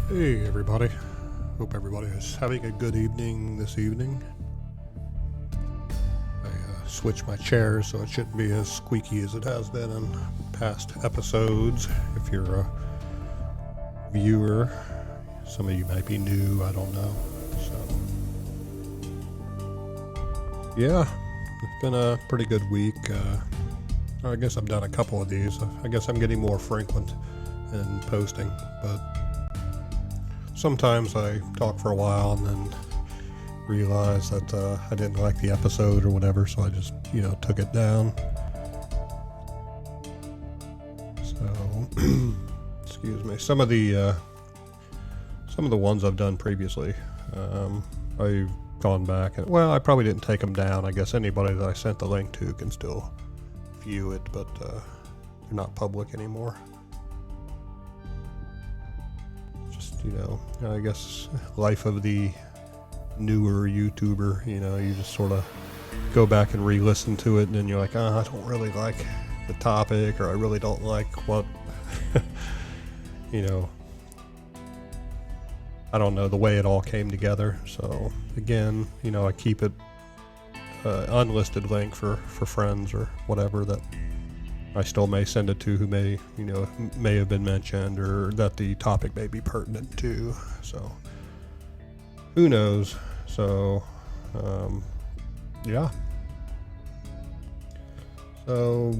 Hey everybody, hope everybody is having a good evening this evening. I switched my chair so it shouldn't be as squeaky as it has been in past episodes. If you're a viewer, some of you might be new, I don't know. So, yeah, it's been a pretty good week. I guess I've done a couple of these. I guess I'm getting more frequent in posting, but sometimes I talk for a while and then realize that I didn't like the episode or whatever, so I just, took it down. So, excuse me. Some of the ones I've done previously, I've gone back and, I probably didn't take them down. I guess anybody that I sent the link to can still view it, but they're not public anymore. I guess life of the newer YouTuber, you just sort of go back and re-listen to it, and then you're like, I don't really like the topic, or I really don't like what, I don't know, the way it all came together. So again, I keep it unlisted link for friends or whatever that I still may send it to who may have been mentioned, or that the topic may be pertinent to. So who knows? So yeah. So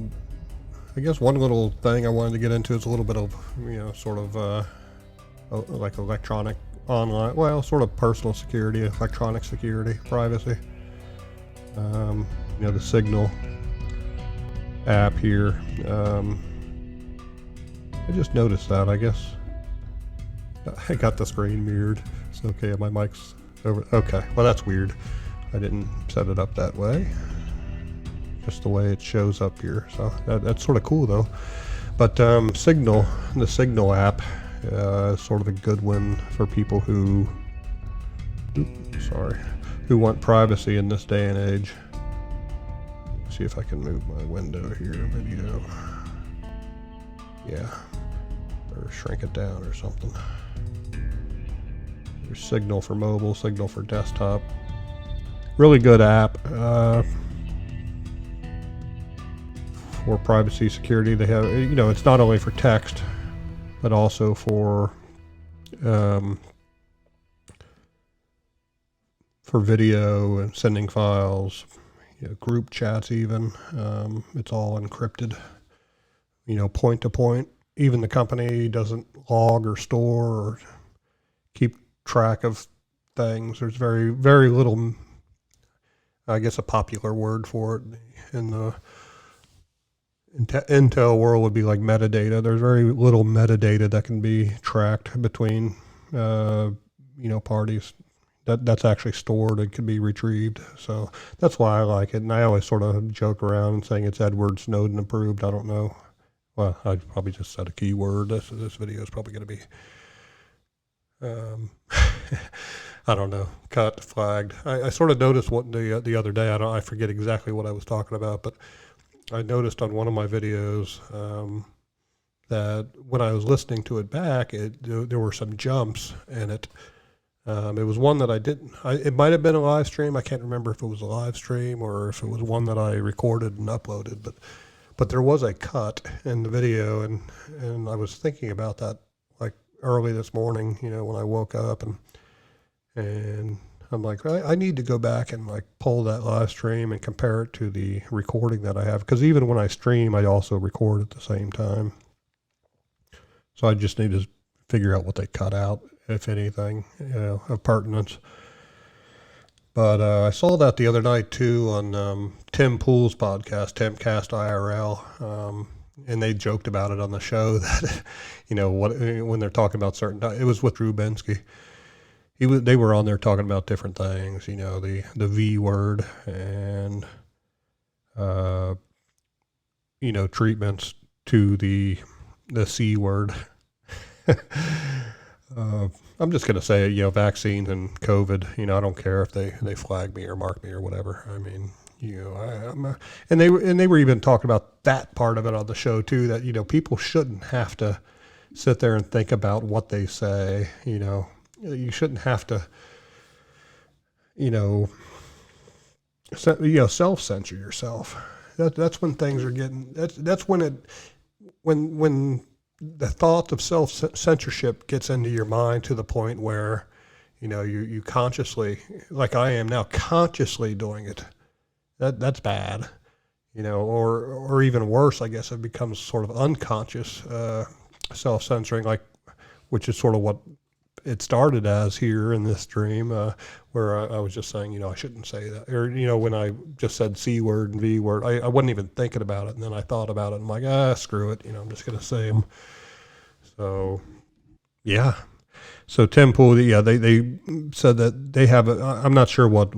I guess one little thing I wanted to get into is a little bit of like electronic online, sort of personal security, electronic security, privacy. The Signal app here. I just noticed that. I guess I got the screen mirrored. It's okay. My mic's over. Okay. Well, that's weird. I didn't set it up that way. Just the way it shows up here. So that's sort of cool though. But Signal, the Signal app, is sort of a good one for people who want privacy in this day and age. See if I can move my window here, maybe or shrink it down or something. There's Signal for mobile, Signal for desktop. Really good app for privacy security. They have, it's not only for text, but also for video and sending files. Group chats even. It's all encrypted, point to point. Even the company doesn't log or store or keep track of things. There's very, very little, I guess a popular word for it in the Intel world would be like metadata. There's very little metadata that can be tracked between, parties. That's actually stored and can be retrieved. So that's why I like it. And I always sort of joke around saying it's Edward Snowden approved. I don't know. Well, I probably just said a keyword. This video is probably going to be, I don't know, cut, flagged. I sort of noticed what the other day. I forget exactly what I was talking about, but I noticed on one of my videos that when I was listening to it back, there were some jumps in it. It was one that I didn't, it might have been a live stream. I can't remember if it was a live stream or if it was one that I recorded and uploaded, but there was a cut in the video, and I was thinking about that like early this morning, when I woke up, and I'm like, I need to go back and like pull that live stream and compare it to the recording that I have. Cause even when I stream, I also record at the same time. So I just need to figure out what they cut out, if anything, of pertinence. But I saw that the other night too on Tim Pool's podcast, Timcast IRL, and they joked about it on the show that, when they're talking about it was with Drew Bensky. They were on there talking about different things, the V word and, treatments to the C word. I'm just going to say, vaccines and COVID, I don't care if they flag me or mark me or whatever. I mean, and they were even talking about that part of it on the show too, that, people shouldn't have to sit there and think about what they say. You shouldn't have to, you know, self-censor yourself. That's when things are getting. That's when the thought of self-censorship gets into your mind to the point where, you consciously, like I am now, consciously doing it. That's bad. Or even worse, I guess it becomes sort of unconscious self-censoring, which is sort of what it started as here in this stream, where I was just saying, I shouldn't say that. Or, when I just said C word and V word, I wasn't even thinking about it. And then I thought about it and I'm like, screw it. I'm just going to say them. So, yeah. So Tim Pool, they said that they have, I'm not sure what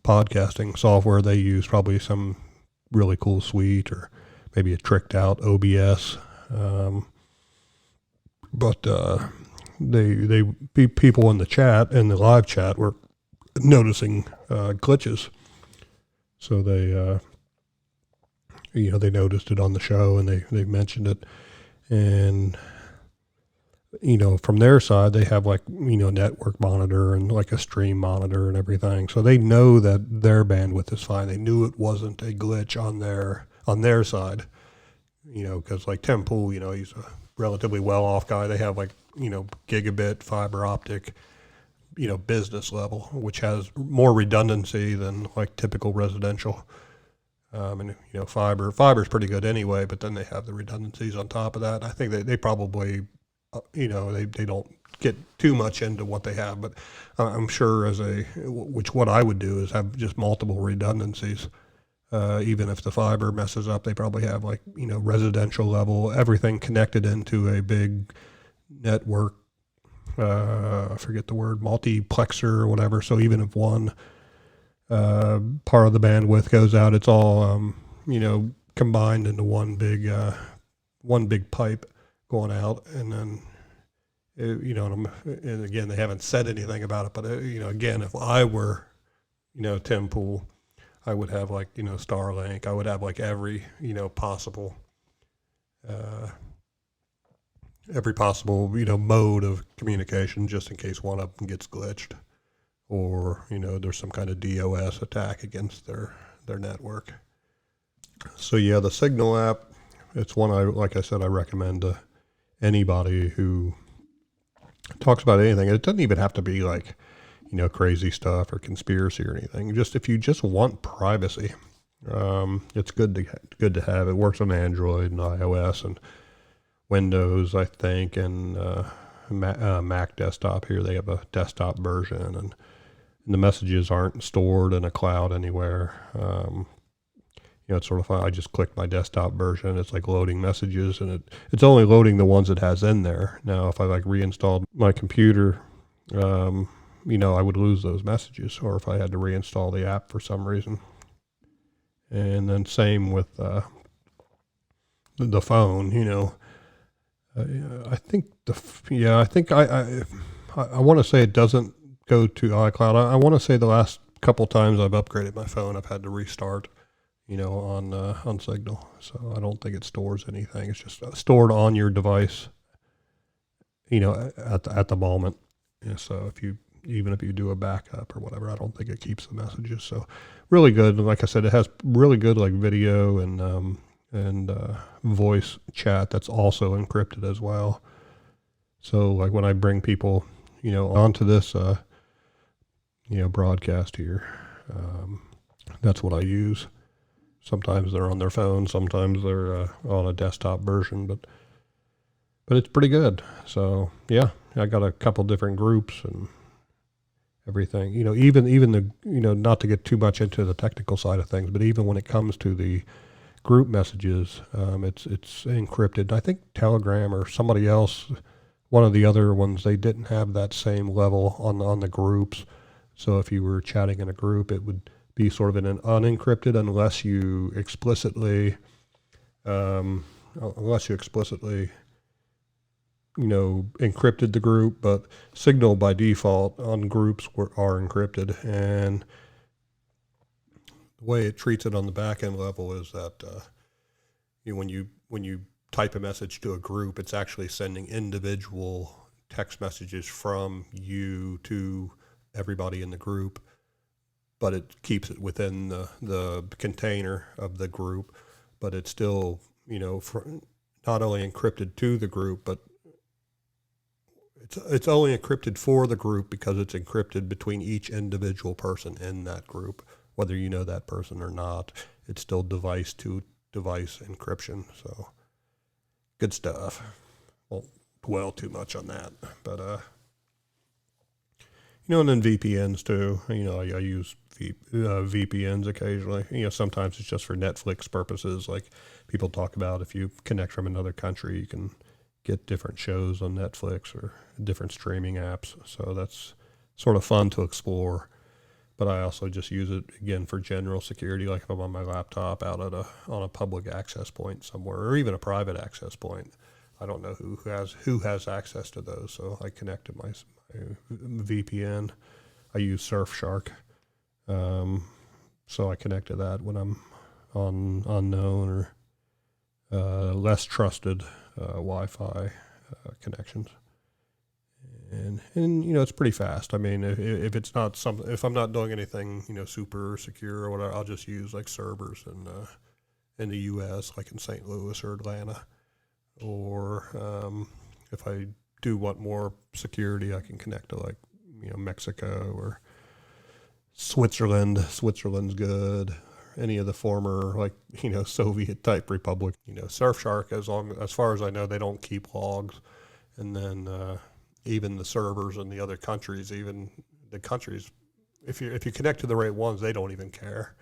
podcasting software they use, probably some really cool suite or maybe a tricked out OBS. But people in the chat, in the live chat, were noticing glitches. So they noticed it on the show and they mentioned it. And, from their side, they have network monitor and like a stream monitor and everything. So they know that their bandwidth is fine. They knew it wasn't a glitch on their side, because like Tim Pool, he's a relatively well-off guy. They have gigabit fiber optic, business level, which has more redundancy than like typical residential. And fiber's pretty good anyway, but then they have the redundancies on top of that. I think they probably, they don't get too much into what they have, but I'm sure what I would do is have just multiple redundancies. Even if the fiber messes up, they probably have residential level, everything connected into a big network. I forget the word, multiplexer or whatever. So even if one part of the bandwidth goes out, it's all combined into one big pipe going out, and then and again, they haven't said anything about it, but again, if I were Tim Pool, I would have Starlink. I would have every possible mode of communication, just in case one of them gets glitched, or there's some kind of DOS attack against their network. So yeah, the Signal app, it's one I recommend to anybody who talks about anything. It doesn't even have to be crazy stuff or conspiracy or anything. Just if you just want privacy, it's good to have. It works on Android and iOS and Windows, I think, and Mac desktop. Here they have a desktop version, and the messages aren't stored in a cloud anywhere. It's sort of fun. I just clicked my desktop version. It's loading messages, and it's only loading the ones it has in there. Now, if I reinstalled my computer, I would lose those messages, or if I had to reinstall the app for some reason. And then same with the phone. I think I want to say it doesn't go to iCloud. I want to say the last couple times I've upgraded my phone, I've had to restart, on Signal. So I don't think it stores anything. It's just stored on your device, at the moment. Yeah, so even if you do a backup or whatever, I don't think it keeps the messages. So really good. Like I said, it has really good video and voice chat that's also encrypted as well. So when I bring people, onto this, broadcast here, that's what I use. Sometimes they're on their phone, sometimes they're on a desktop version, but it's pretty good. So yeah, I got a couple different groups and everything. Even the not to get too much into the technical side of things, but even when it comes to the group messages, it's encrypted. I think Telegram or somebody else, one of the other ones, they didn't have that same level on the groups. So if you were chatting in a group, it would be sort of in an unencrypted unless you explicitly encrypted the group. But Signal by default on groups are encrypted, and the way it treats it on the back end level is that when you type a message to a group, it's actually sending individual text messages from you to everybody in the group, but it keeps it within the container of the group, but it's still, not only encrypted to the group, but it's only encrypted for the group because it's encrypted between each individual person in that group, whether you know that person or not. It's still device to device encryption. So good stuff. Won't dwell too much on that, but and then VPNs too. I use VPNs occasionally. Sometimes it's just for Netflix purposes. Like people talk about, if you connect from another country, you can get different shows on Netflix or different streaming apps. So that's sort of fun to explore. But I also just use it again for general security, like if I'm on my laptop out on a public access point somewhere, or even a private access point. I don't know who has access to those, so I connect to my VPN. I use Surfshark, so I connect to that when I'm on unknown or less trusted Wi-Fi connections. And it's pretty fast. I mean, if it's not something, if I'm not doing anything, super secure or whatever, I'll just use like servers in the U.S., like in St. Louis or Atlanta. Or if I do want more security, I can connect to like, Mexico or Switzerland. Switzerland's good. Any of the former like, Soviet type republic. Surfshark, as far as I know, they don't keep logs. And then even the servers in the other countries, even the countries, if you connect to the right ones, they don't even care.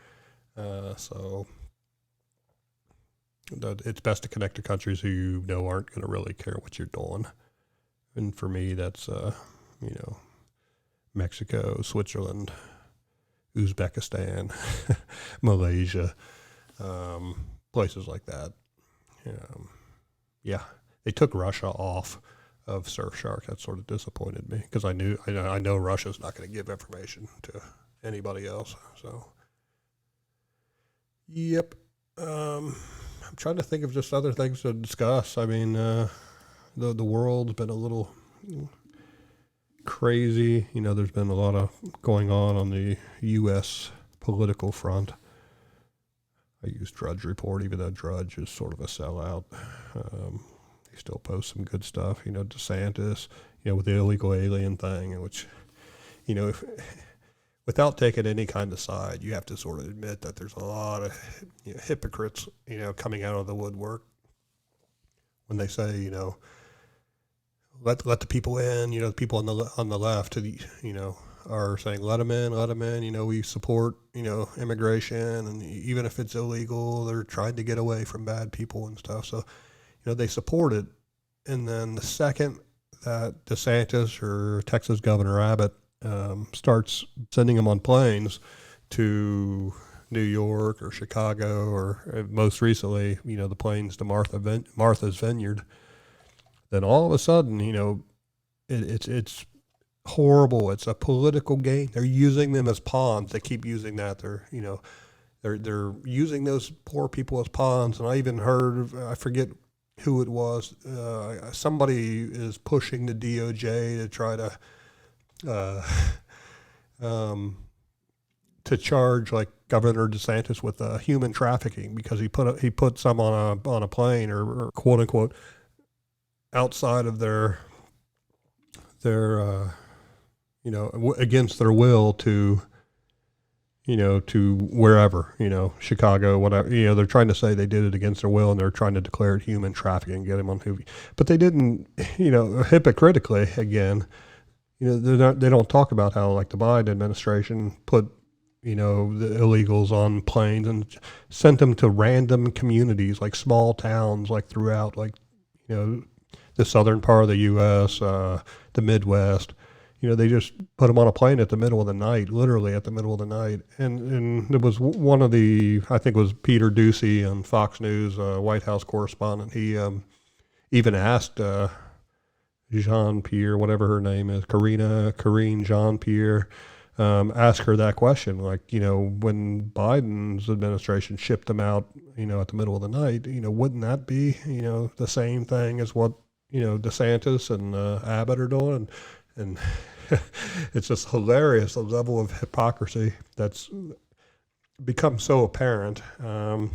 So it's best to connect to countries who aren't going to really care what you're doing. And for me, that's Mexico, Switzerland, Uzbekistan, Malaysia, places like that. Yeah, they took Russia off of Surfshark. That sort of disappointed me because I know Russia's not going to give information to anybody else. So, yep. I'm trying to think of just other things to discuss. I mean, the world's been a little crazy. There's been a lot of going on the U.S. political front. I use Drudge Report, even though Drudge is sort of a sellout. He still posts some good stuff. DeSantis, with the illegal alien thing, which, without taking any kind of side, you have to sort of admit that there's a lot of hypocrites, coming out of the woodwork when they say, let the people in. The people on the left, are saying let them in. We support immigration, and even if it's illegal, they're trying to get away from bad people and stuff. So, they support it, and then the second that DeSantis or Texas Governor Abbott starts sending them on planes to New York or Chicago, or most recently, the planes to Martha's Vineyard, then all of a sudden, it's horrible. It's a political game. They're using them as pawns. They keep using that. They're using those poor people as pawns. And I even heard, I forget who it was, somebody is pushing the DOJ to try to charge like Governor DeSantis with human trafficking because he put some on a plane or quote unquote outside of their against their will to wherever, Chicago, whatever, they're trying to say they did it against their will and they're trying to declare it human trafficking, get him on Hoovy. But they didn't, hypocritically, again, they don't talk about how like the Biden administration put, the illegals on planes and sent them to random communities, like small towns, like throughout, like, the southern part of the U.S., the Midwest. They just put them on a plane at the middle of the night, literally at the middle of the night. And there was one of I think it was Peter Doocy on Fox News, White House correspondent. He even asked Jean-Pierre, whatever her name is, Karine Jean-Pierre, ask her that question. Like, when Biden's administration shipped them out, at the middle of the night, wouldn't that be, the same thing as what, DeSantis and Abbott are doing? And it's just hilarious, the level of hypocrisy that's become so apparent. And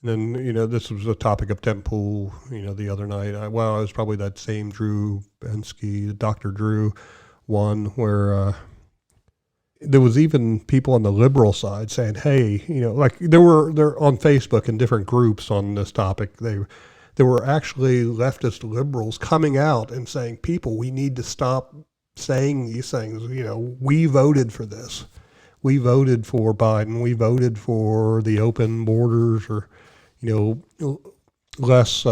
then, this was a topic of Tim Pool, the other night. It was probably that same Drew Bensky, Dr. Drew one, where there was even people on the liberal side saying, hey, like they're on Facebook in different groups on this topic. There were actually leftist liberals coming out and saying, people, we need to stop saying these things. We voted for this. We voted for Biden. We voted for the open borders or, less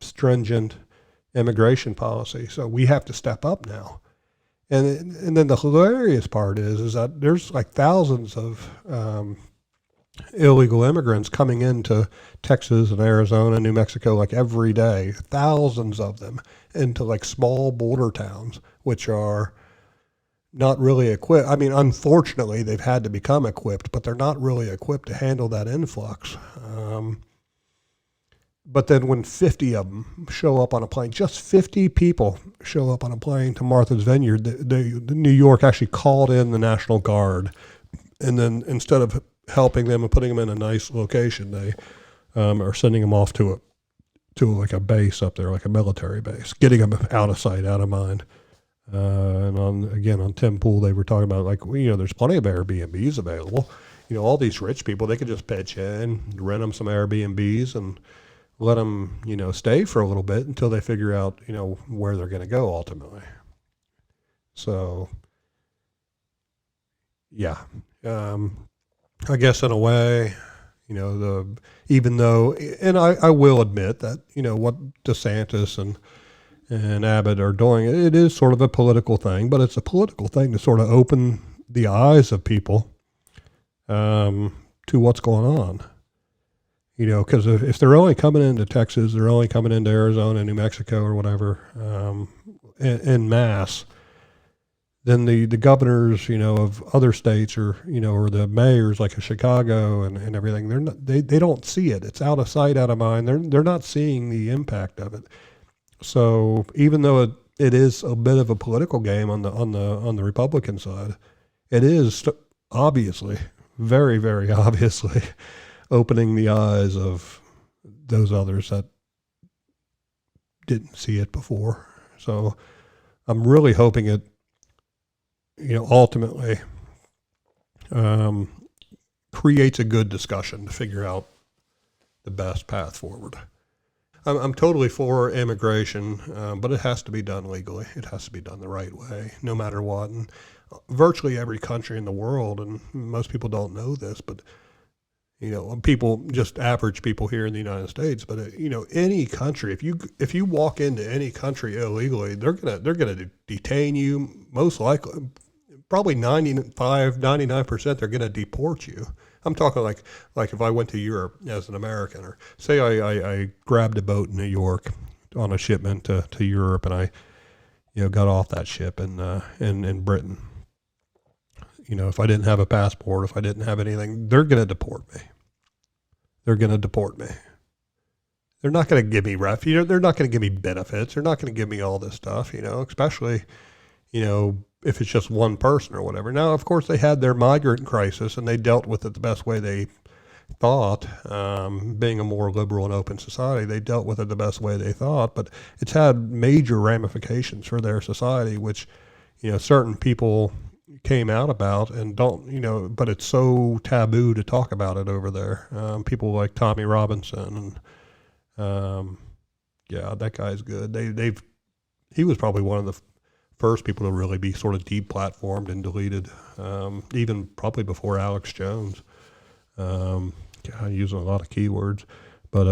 stringent immigration policy. So we have to step up now. And then the hilarious part is that there's like thousands of illegal immigrants coming into Texas and Arizona, New Mexico, like every day, thousands of them into like small border towns, which are not really equipped. I mean, unfortunately, they've had to become equipped, but they're not really equipped to handle that influx. But then when 50 of them show up on a plane, just 50 people show up on a plane to Martha's Vineyard, the New York actually called in the National Guard. And then instead of helping them and putting them in a nice location, they are sending them off to like a base up there, like a military base, getting them out of sight, out of mind. And on Tim Pool, they were talking about like, there's plenty of Airbnbs available. All these rich people, they could just pitch in, rent them some Airbnbs and let them, stay for a little bit until they figure out, where they're going to go ultimately. So, yeah, I guess in a way, even though, and I will admit that, what DeSantis and Abbott are doing, it is sort of a political thing, but it's a political thing to sort of open the eyes of people to what's going on. Because if they're only coming into Texas, they're only coming into Arizona, New Mexico, or whatever, en masse, then the governors, of other states or the mayors like Chicago and everything, they don't see it. It's out of sight, out of mind. They're not seeing the impact of it. So even though it is a bit of a political game on the Republican side, it is obviously, very, very obviously, opening the eyes of those others that didn't see it before. So I'm really hoping it, ultimately creates a good discussion to figure out the best path forward. I'm totally for immigration, but it has to be done legally. It has to be done the right way, no matter what. And virtually every country in the world, and most people don't know this, but people, just average people here in the United States, but any country, if you walk into any country illegally, they're gonna detain you. Most likely, probably 99%, they're gonna deport you. I'm talking like if I went to Europe as an American, or say I grabbed a boat in New York on a shipment to Europe, and I got off that ship in Britain. If I didn't have a passport, if I didn't have anything, they're going to deport me. They're going to deport me. They're not going to give me refuge. They're not going to give me benefits. They're not going to give me all this stuff, especially, if it's just one person or whatever. Now, of course, they had their migrant crisis and they dealt with it the best way they thought, being a more liberal and open society, they dealt with it the best way they thought, but it's had major ramifications for their society, which, certain people came out about and don't, but it's so taboo to talk about it over there. People like Tommy Robinson and, yeah, that guy's good. He was probably one of the first people to really be sort of deplatformed and deleted, even probably before Alex Jones. Using a lot of keywords, but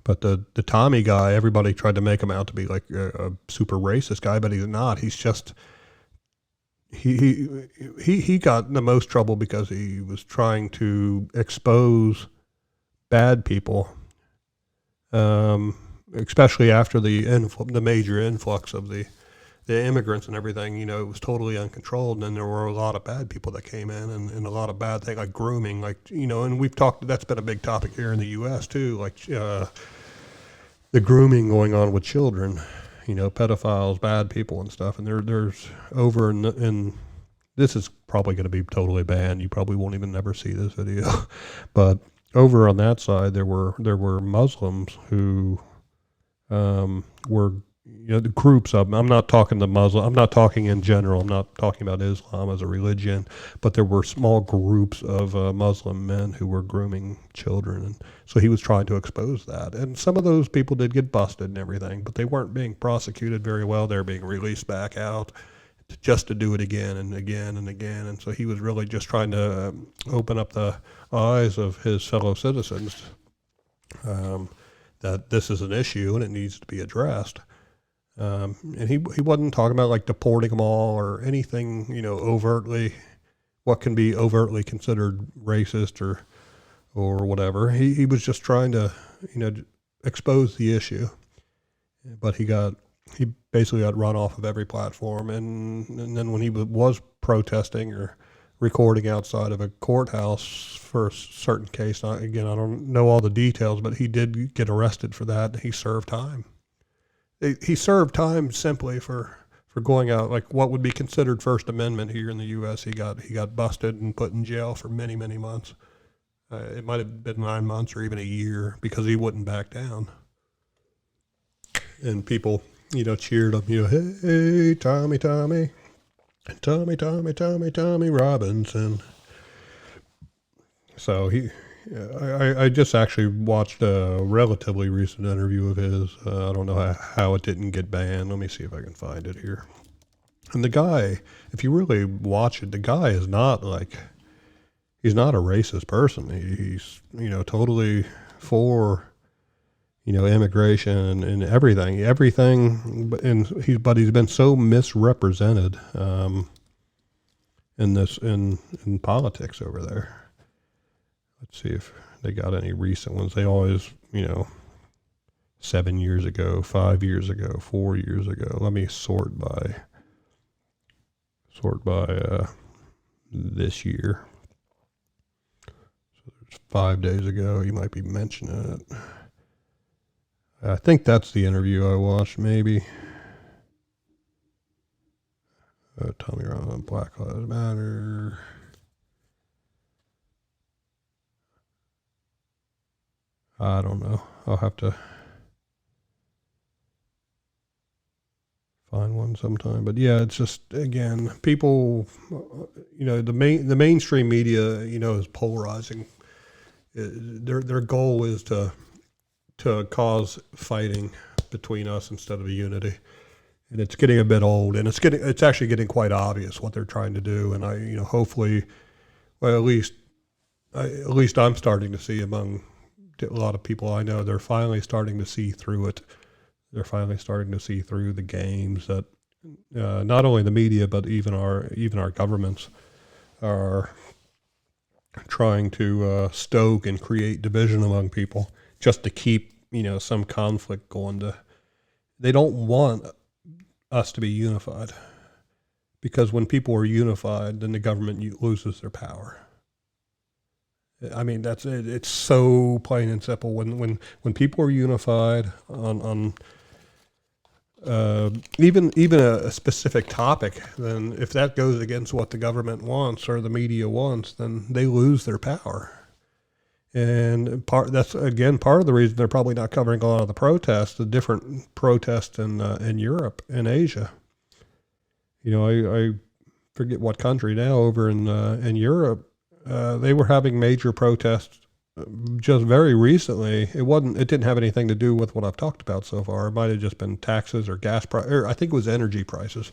the Tommy guy, everybody tried to make him out to be like a super racist guy, but he's not. He's just, he got in the most trouble because he was trying to expose bad people, especially after the major influx of the the immigrants and everything, it was totally uncontrolled. And then there were a lot of bad people that came in, and a lot of bad things like grooming, and we've talked, that's been a big topic here in the U.S. too, the grooming going on with children, pedophiles, bad people and stuff. And there's over in this is probably going to be totally banned. You probably won't even never see this video, but over on that side, there were Muslims who were the groups of them. I'm not talking the Muslim. I'm not talking in general. I'm not talking about Islam as a religion, but there were small groups of Muslim men who were grooming children, and so he was trying to expose that. And some of those people did get busted and everything, but they weren't being prosecuted very well. They're being released back out just to do it again and again and again. And so he was really just trying to open up the eyes of his fellow citizens that this is an issue and it needs to be addressed. And he wasn't talking about like deporting them all or anything, overtly, what can be overtly considered racist or whatever. He was just trying to, expose the issue, but he basically got run off of every platform. And then when he was protesting or recording outside of a courthouse for a certain case, again, I don't know all the details, but he did get arrested for that. And he served time. He served time simply for going out, like what would be considered First Amendment here in the U.S. He got busted and put in jail for many, many months. It might have been 9 months or even a year because he wouldn't back down. And people, cheered him, hey, Tommy Robinson. So I just actually watched a relatively recent interview of his. I don't know how it didn't get banned. Let me see if I can find it here. And the guy, if you really watch it, the guy is not he's not a racist person. He's, totally for, immigration and everything. But he's been so misrepresented in politics over there. Let's see if they got any recent ones. They always, 7 years ago, 5 years ago, 4 years ago. Let me sort by this year. So there's 5 days ago. You might be mentioning it. I think that's the interview I watched, maybe. Tommy Robinson, Black Lives Matter. I don't know. I'll have to find one sometime. But yeah, it's just, again, people, the mainstream media, is polarizing. Their goal is to cause fighting between us instead of a unity. And it's getting a bit old, and it's actually getting quite obvious what they're trying to do. And hopefully, well, at least I'm starting to see among a lot of people I know, they're finally starting to see through it. They're finally starting to see through the games that not only the media, but even our governments are trying to stoke and create division among people just to keep, some conflict going. They don't want us to be unified, because when people are unified, then the government loses their power. I mean, that's it. It's so plain and simple. When people are unified on even a specific topic, then if that goes against what the government wants or the media wants, then they lose their power. And that's again part of the reason they're probably not covering a lot of the different protests in Europe and Asia. I forget what country now over in Europe. They were having major protests just very recently. It didn't have anything to do with what I've talked about so far. It might have just been taxes or gas price, or I think it was energy prices.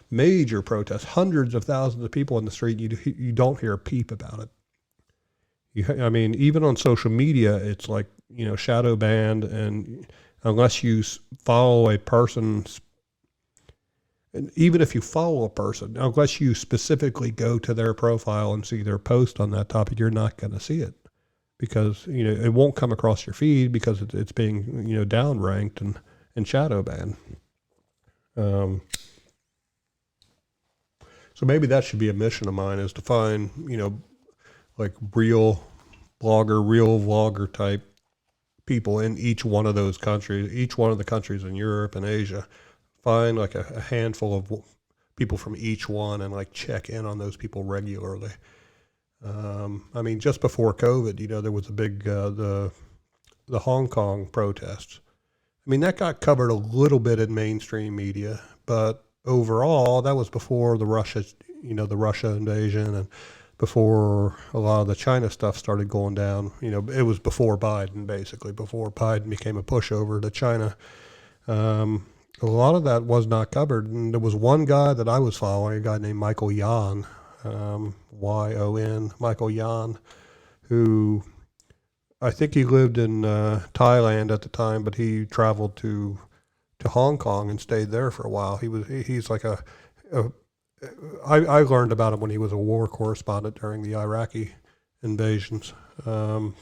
Major protests, hundreds of thousands of people in the street. You don't hear a peep about it. Even on social media, it's like, shadow banned, and unless you follow a person's, and even if you follow a person, unless you specifically go to their profile and see their post on that topic, you're not going to see it, because, it won't come across your feed because it's being, downranked and shadow banned. So maybe that should be a mission of mine, is to find, like real blogger, real vlogger type people in each one of those countries, each one of the countries in Europe and Asia. Find like a handful of people from each one and like check in on those people regularly. I mean, just before COVID, there was a big, the Hong Kong protests. I mean, that got covered a little bit in mainstream media, but overall, that was before the Russia invasion, and before a lot of the China stuff started going down. It was before Biden, basically, before Biden became a pushover to China. A lot of that was not covered. And there was one guy that I was following, a guy named Michael Yan, Y-O-N, Michael Yan, who I think he lived in Thailand at the time, but he traveled to Hong Kong and stayed there for a while. He's like I learned about him when he was a war correspondent during the Iraqi invasions. And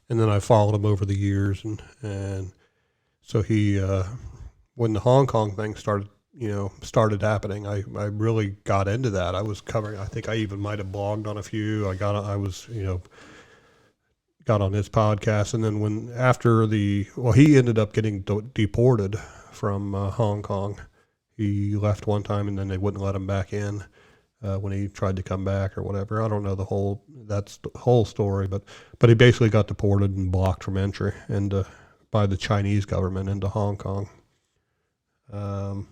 then I followed him over the years, and so he, when the Hong Kong thing started happening, I really got into that. I was covering, I think I even might have blogged on a few. got on his podcast. And then he ended up getting deported from Hong Kong. He left one time and then they wouldn't let him back in when he tried to come back or whatever. I don't know that's the whole story, but he basically got deported and blocked from entry by the Chinese government into Hong Kong. So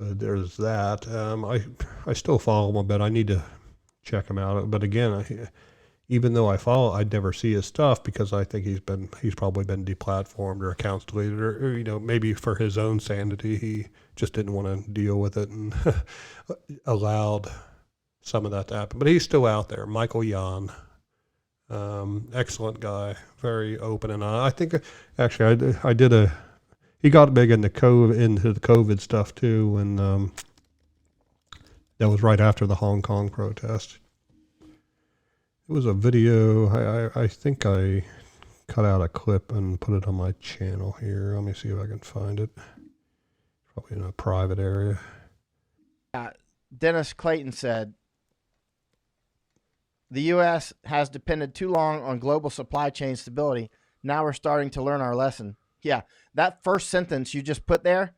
there's that. I still follow him a bit. I need to check him out. But again, even though I follow, I'd never see his stuff because I think he's probably been deplatformed or accounts deleted, or maybe for his own sanity, he just didn't want to deal with it and allowed some of that to happen. But he's still out there, Michael Yan. Excellent guy, very open and honest. I think actually he got big into the COVID stuff too, and that was right after the Hong Kong protest. It was a video. I think I cut out a clip and put it on my channel here. Let me see if I can find it. Probably in a private area. Dennis Clayton said, the U.S. has depended too long on global supply chain stability. Now we're starting to learn our lesson. Yeah, that first sentence you just put there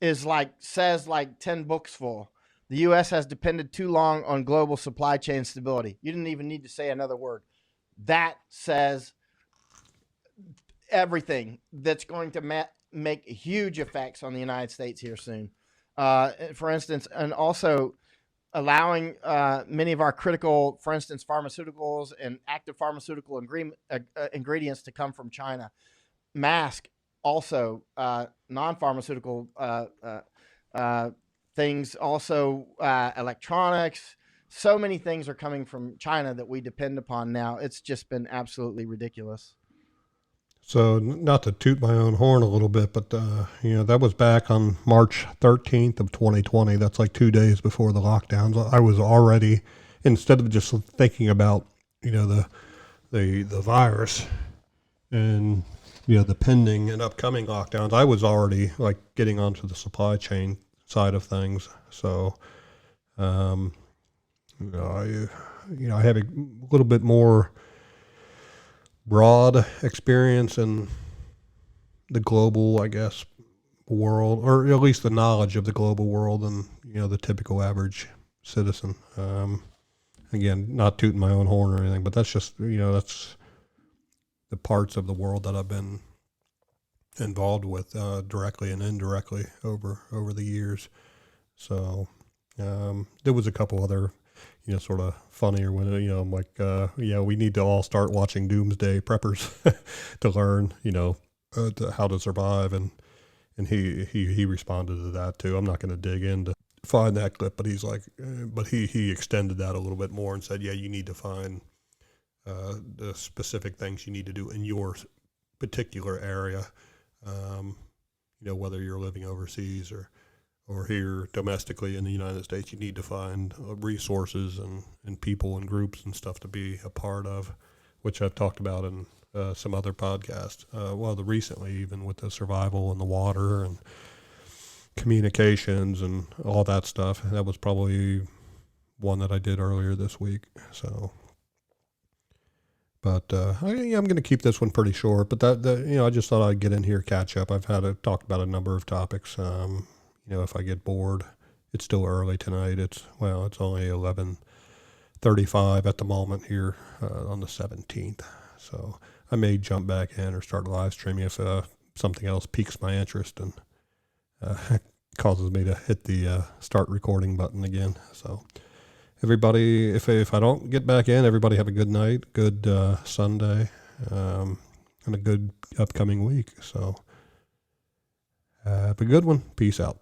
says like 10 books full. The U.S. has depended too long on global supply chain stability. You didn't even need to say another word. That says everything that's going to make huge effects on the United States here soon. For instance, and also allowing many of our critical, for instance, pharmaceuticals and active pharmaceutical ingredients to come from China. Misc, also non-pharmaceutical things, also electronics. So many things are coming from China that we depend upon now. It's just been absolutely ridiculous. So not to toot my own horn a little bit, but that was back on March 13th of 2020. That's like 2 days before the lockdowns. I was already, instead of just thinking about the virus and the pending and upcoming lockdowns, I was already like getting onto the supply chain side of things. So, I have a little bit more broad experience in the global, I guess, world, or at least the knowledge of the global world than, the typical average citizen. Again, not tooting my own horn or anything, but that's just, that's the parts of the world that I've been involved with directly and indirectly over the years. So there was a couple other sort of funnier when I'm like we need to all start watching Doomsday Preppers to learn how to survive, and he responded to that too. I'm not going to dig in to find that clip, but he's like but he extended that a little bit more and said, you need to find the specific things you need to do in your particular area, whether you're living overseas or here domestically in the United States. You need to find resources and people and groups and stuff to be a part of, which I've talked about in some other podcasts. Recently, even with the survival in the water and communications and all that stuff. That was probably one that I did earlier this week. So, but I'm going to keep this one pretty short. But I just thought I'd get in here, catch up. I've had to talk about a number of topics. If I get bored, it's still early tonight. It's only 11:35 at the moment here on the 17th. So I may jump back in or start live streaming if something else piques my interest and causes me to hit the start recording button again. So everybody, if I don't get back in, everybody have a good night, good Sunday, and a good upcoming week. So have a good one. Peace out.